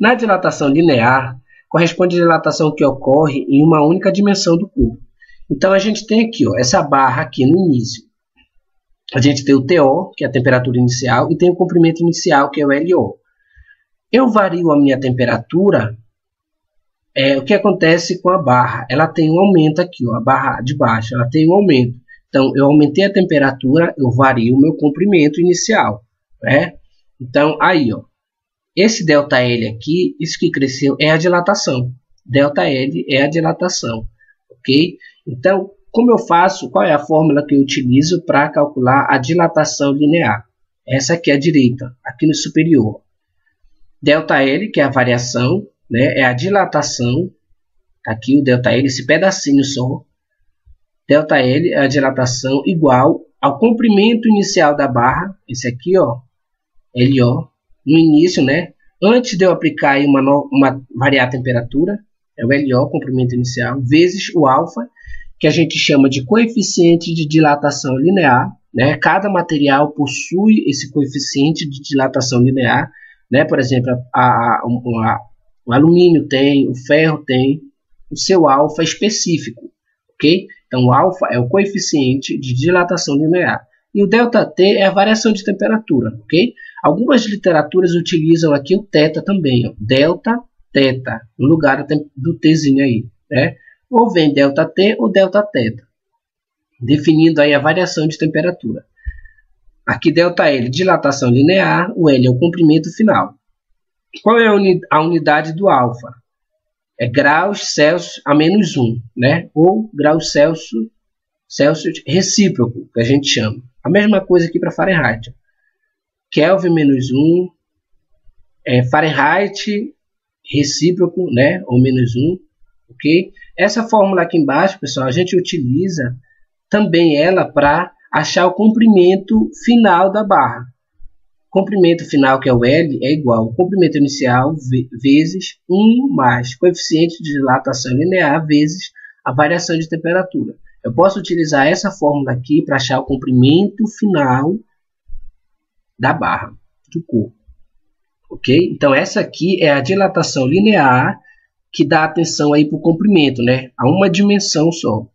Na dilatação linear, corresponde à dilatação que ocorre em uma única dimensão do corpo. Então, a gente tem aqui, ó, essa barra aqui no início. A gente tem o TO, que é a temperatura inicial, e tem o comprimento inicial, que é o LO. Eu vario a minha temperatura, o que acontece com a barra? Ela tem um aumento aqui, ó, a barra de baixo, ela tem um aumento. Então, eu aumentei a temperatura, eu vario o meu comprimento inicial, né? Então, aí, ó, esse ΔL aqui, isso que cresceu é a dilatação. ΔL é a dilatação, ok? Então, como eu faço? Qual é a fórmula que eu utilizo para calcular a dilatação linear? Essa aqui é a direita, aqui no superior. ΔL, que é a variação, né? É a dilatação. Aqui o ΔL, esse pedacinho só. ΔL é a dilatação igual ao comprimento inicial da barra. Esse aqui, ó, LO, no início, né? Antes de eu aplicar aí variar a temperatura, é o LO, comprimento inicial, vezes o alfa, que a gente chama de coeficiente de dilatação linear, né? Cada material possui esse coeficiente de dilatação linear, né? Por exemplo, o alumínio tem, o ferro tem, o seu alfa específico, ok? Então, o alfa é o coeficiente de dilatação linear. E o ΔT é a variação de temperatura, ok? Algumas literaturas utilizam aqui o θ também, ó, delta, θ, no lugar do Tzinho aí, né? Ou vem ΔT ou Δθ, definindo aí a variação de temperatura. Aqui ΔL, dilatação linear, o L é o comprimento final. Qual é a unidade do alfa? É graus Celsius a menos 1, né? Ou graus Celsius recíproco, que a gente chama. A mesma coisa aqui para Fahrenheit. Kelvin menos 1, Fahrenheit recíproco, né? Ou menos 1, ok? Essa fórmula aqui embaixo, pessoal, a gente utiliza também ela para achar o comprimento final da barra. Comprimento final, que é o L, é igual ao comprimento inicial vezes 1 mais coeficiente de dilatação linear vezes a variação de temperatura. Eu posso utilizar essa fórmula aqui para achar o comprimento final da barra do corpo. Ok? Então, essa aqui é a dilatação linear que dá atenção aí para o comprimento, né? A uma dimensão só.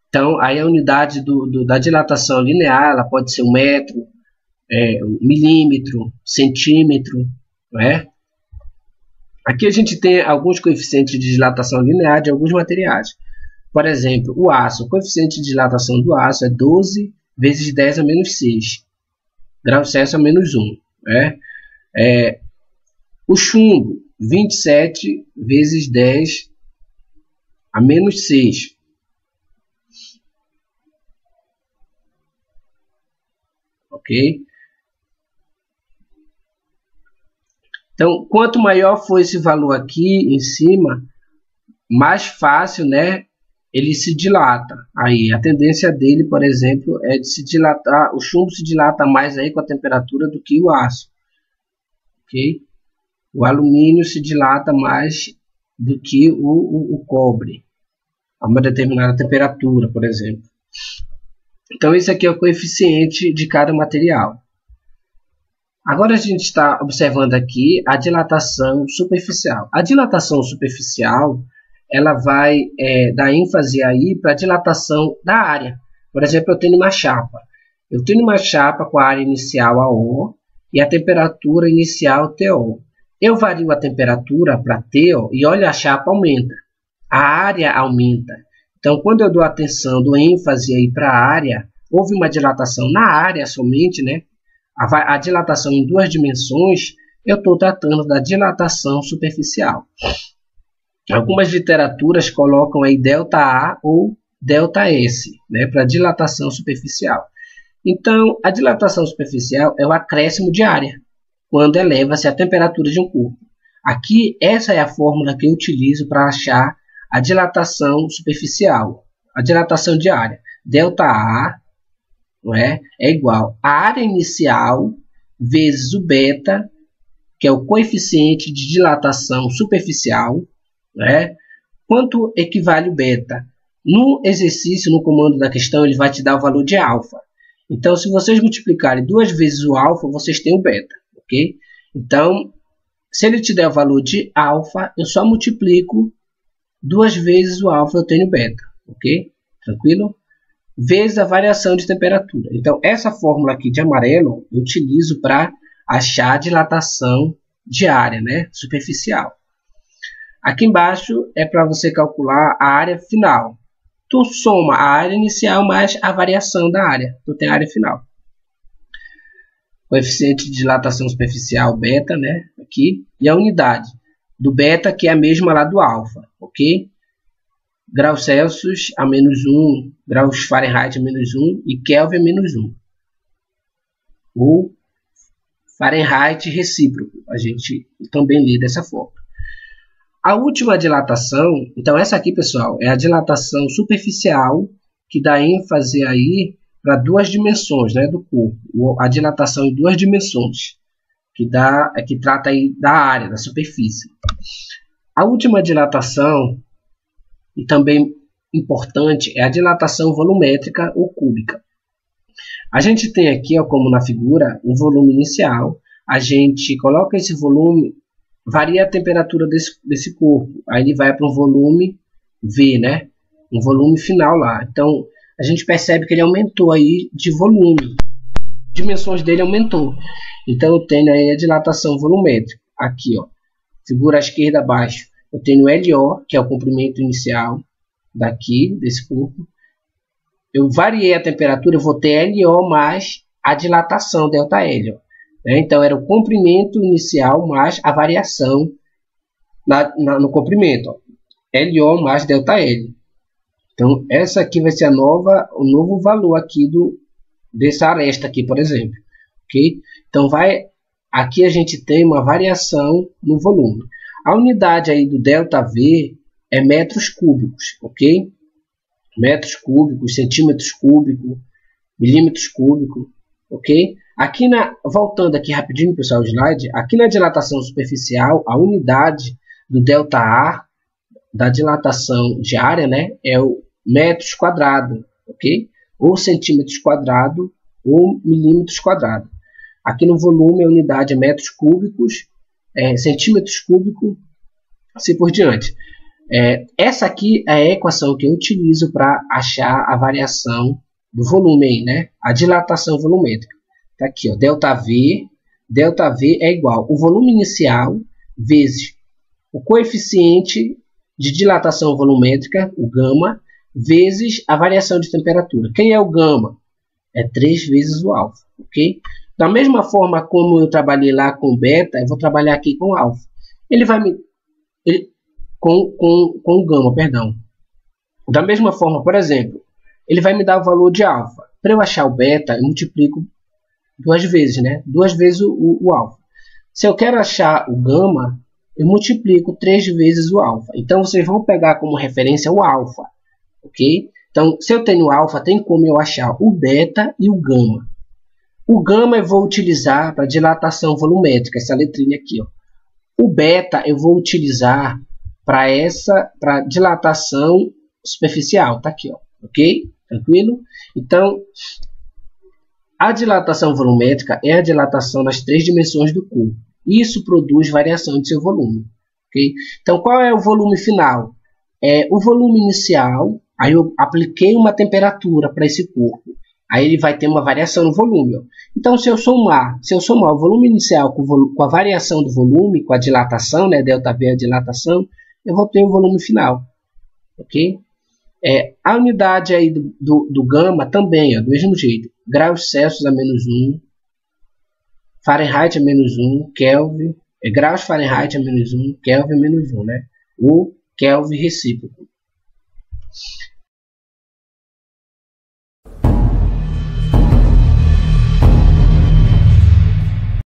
Então, aí a unidade da dilatação linear, ela pode ser um metro, milímetro, centímetro, né? Aqui a gente tem alguns coeficientes de dilatação linear de alguns materiais. Por exemplo, o aço, o coeficiente de dilatação do aço é 12 vezes 10 a menos 6 graus Celsius a menos 1. Né? O chumbo, 27 vezes 10 a menos 6. Ok? Então, quanto maior for esse valor aqui em cima, mais fácil, né, ele se dilata. Aí, a tendência dele, por exemplo, é de se dilatar. O chumbo se dilata mais aí com a temperatura do que o aço. Ok? O alumínio se dilata mais do que o cobre, a uma determinada temperatura, por exemplo. Então, esse aqui é o coeficiente de cada material. Agora a gente está observando aqui a dilatação superficial. A dilatação superficial, ela vai dar ênfase aí para a dilatação da área. Por exemplo, eu tenho uma chapa. Eu tenho uma chapa com a área inicial AO e a temperatura inicial TO. Eu vario a temperatura para TO e olha, a chapa aumenta. A área aumenta. Então, quando eu dou atenção, dou ênfase aí para a área, houve uma dilatação na área somente, né? A dilatação em duas dimensões, eu estou tratando da dilatação superficial. Algumas literaturas colocam aí ΔA ou ΔS, né, para dilatação superficial. Então, a dilatação superficial é o acréscimo de área, quando eleva-se a temperatura de um corpo. Aqui, essa é a fórmula que eu utilizo para achar a dilatação superficial, a dilatação de área. ΔA, não é igual a área inicial vezes o beta, que é o coeficiente de dilatação superficial, né? Quanto equivale o beta? No exercício, no comando da questão, ele vai te dar o valor de alfa. Então, se vocês multiplicarem 2 vezes o alfa, vocês têm o beta, ok? Então, Se ele te der o valor de alfa, eu só multiplico 2 vezes o alfa, eu tenho beta, ok? Tranquilo? Vezes a variação de temperatura. Então, essa fórmula aqui de amarelo eu utilizo para achar a dilatação de área, né? Superficial. Aqui embaixo é para você calcular a área final. Tu soma a área inicial mais a variação da área. Tu tem a área final. Coeficiente de dilatação superficial, beta, né? Aqui. E a unidade do beta, que é a mesma lá do alfa, ok? Graus Celsius a -1, graus Fahrenheit a -1 e Kelvin a -1. O Fahrenheit recíproco, a gente também lê dessa forma. A última dilatação, então essa aqui, pessoal, é a dilatação superficial, que dá ênfase aí para 2 dimensões, né, do corpo. A dilatação em 2 dimensões, que trata aí da área, da superfície. A última dilatação, e também importante, é a dilatação volumétrica ou cúbica. A gente tem aqui, ó, como na figura, um volume inicial. A gente coloca esse volume, varia a temperatura desse corpo. Aí ele vai para um volume V, né? Um volume final lá. Então, a gente percebe que ele aumentou aí de volume. Dimensões dele aumentou. Então, eu tenho aí a dilatação volumétrica. Aqui, ó, figura à esquerda abaixo. Eu tenho LO, que é o comprimento inicial daqui, desse corpo. Eu variei a temperatura, eu vou ter LO mais a dilatação, ΔL. Né? Então, era o comprimento inicial mais a variação no comprimento. Ó. LO mais ΔL. Então, essa aqui vai ser o novo valor aqui dessa aresta aqui, por exemplo. Okay? Então, aqui a gente tem uma variação no volume. A unidade aí do ΔV é metros cúbicos, ok? Metros cúbicos, centímetros cúbicos, milímetros cúbicos, ok? Aqui voltando aqui rapidinho, pessoal, o slide, aqui na dilatação superficial, a unidade do ΔA, da dilatação de área, né, é o metros quadrado, ok? Ou centímetros quadrado, ou milímetros quadrado. Aqui no volume a unidade é metros cúbicos, centímetros cúbicos, assim por diante. Essa aqui é a equação que eu utilizo para achar a variação do volume aí, né? A dilatação volumétrica. Tá aqui, ó, ΔV. ΔV é igual o volume inicial vezes o coeficiente de dilatação volumétrica, o gama, vezes a variação de temperatura. Quem é o gama? É 3 vezes o alfa, ok? Da mesma forma como eu trabalhei lá com beta, eu vou trabalhar aqui com alfa. Ele vai me... com o gama, perdão. Da mesma forma, por exemplo, ele vai me dar o valor de alfa. Para eu achar o beta, eu multiplico 2 vezes, né? 2 vezes o alfa. Se eu quero achar o gama, eu multiplico 3 vezes o alfa. Então, vocês vão pegar como referência o alfa, ok? Então, se eu tenho alfa, tem como eu achar o beta e o gama. O gama eu vou utilizar para dilatação volumétrica, essa letrinha aqui, ó. O beta eu vou utilizar para dilatação superficial, tá aqui, ó, ok? Tranquilo? Então, a dilatação volumétrica é a dilatação nas 3 dimensões do corpo. Isso produz variação de seu volume, ok? Então, qual é o volume final? O volume inicial, aí eu apliquei uma temperatura para esse corpo. Aí ele vai ter uma variação no volume. Ó. Então, se eu somar o volume inicial com a variação do volume, com a dilatação, né, ΔV é a dilatação, eu vou ter o volume final. Ok? A unidade aí do gama também, ó, do mesmo jeito. Graus Celsius a -1, Fahrenheit a -1, Kelvin, graus Fahrenheit a -1, Kelvin a -1, né? O Kelvin recíproco.